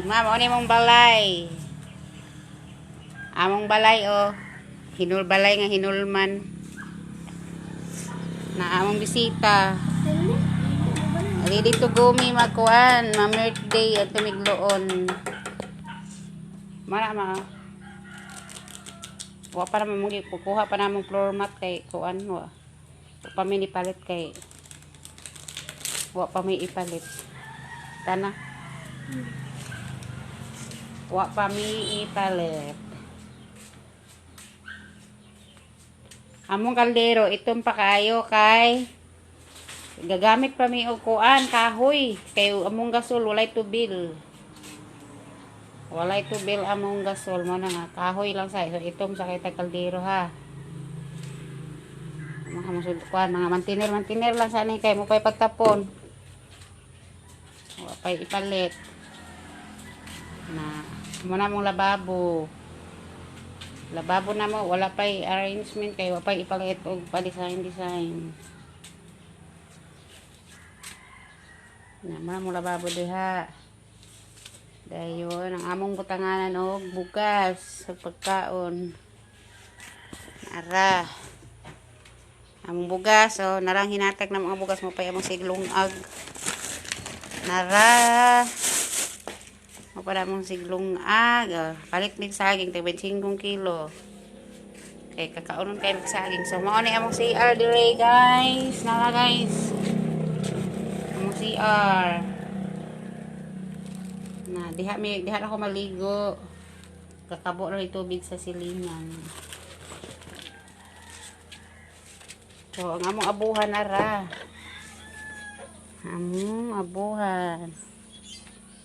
Ma'am, ano mong balay? Among balay o. Hinul balay nga hinulman. Na among bisita. Ready to go mi magkuan. Ma-birthday at tumigloon. Mara. Wa pa naman mong kukuha pa namong floor mat kay kuan wa. Wa pa may ipalit kay. Wa pa may ipalit. Tana. Wa pa may ipalit. Among kaldero, itong pakayo kay gagamit pa mi og kuan kahoy kay among gasol walay tubil. Walay tubil among gasol mo na nga kahoy lang sa so itom sa kay kaldero ha. Mga masud kuan mga mantiner lang sa ni kay mo pay pagtapon. Wa pay ipalit. Na mo na mong lababo. Lababo na mo, wala pa'y arrangement kayo, wala pa'y ipalit o pa-design. Naman mo lababo diha. Dahil yun, ang among butanganan o bugas sa pagkaon. Nara. Among bugas, o narang hinatag na mga bugas mo pa'y among siglungag. Nara. Para mong siglungag. Palit mig saging, 25 kilo. Okay, kakaunon kayo mig saging. So, mauni among CR dire, guys. Nala, guys. Among CR. Na, diha ako maligo. Kakabo na rin tubig sa silingan. So, ang among abuhan na ra. Among abuhan.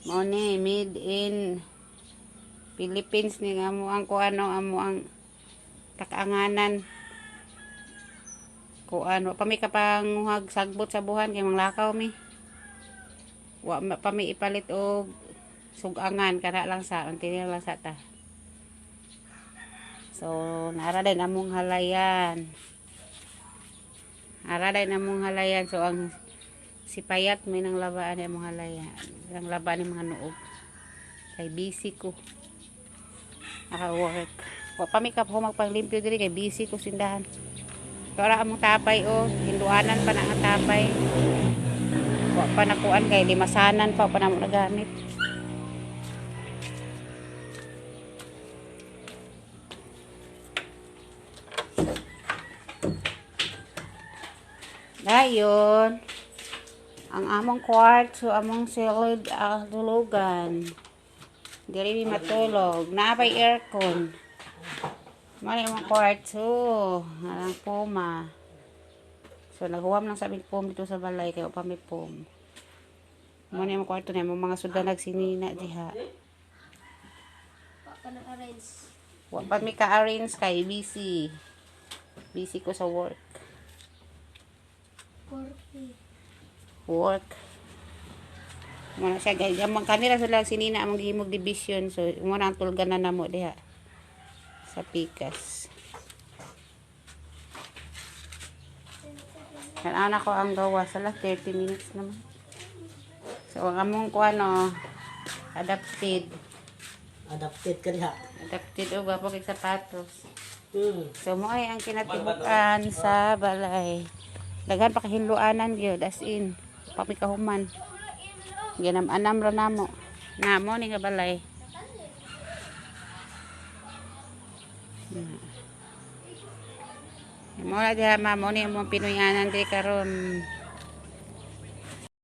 Mauni made in Philippines ni amo ang kuano amo ang kakaanganan kuano pa mi kapanguhag sagbot sa buhan kay manglakaw mi wa pa mi ipalit og sugangan kana lang sa unti lang sa ta. So nara din among halayan so ang si payat may nang labaan ni among halayan ang laban ni mga nuog kay busy ko naka-work wa pa mi ka magpanglimpyo diri kay busy ko sindahan wala among tapay o hinduanan pa na ang tapay wa pa nakuan kay limasanan pa na mo nagamit dayon ang among kwarto, among silid tulugan. Diri mi matulog. Naapay aircon. Mali among kwarto. Narang puma. So, naghuwam lang sa aming pum dito sa balay. Kaya pa may pum. Mali among kwarto na. Mga sudan nagsinina diha. Wa pa mi ka-arrange kay busy. Busy ko sa work. Work. Muna siya guys. Amang kanila sila sinina among gihimog division. So, muna ang tulgan na namo diha. Sa pikas. Kan anak ko ang gawa. Sala 30 minutes naman. So, ang among ko ano, adapted. Adapted ka diha. Adapted o gwapo kay sapatos. So, mo ay ang kinatibukan sa balay. Daghan pa kahinluanan gyud as in. Papikahuman. Ginam-anam ra namo. Namo ni nga balay. Mo na diha mamo ni mo Pinoyanan di karon.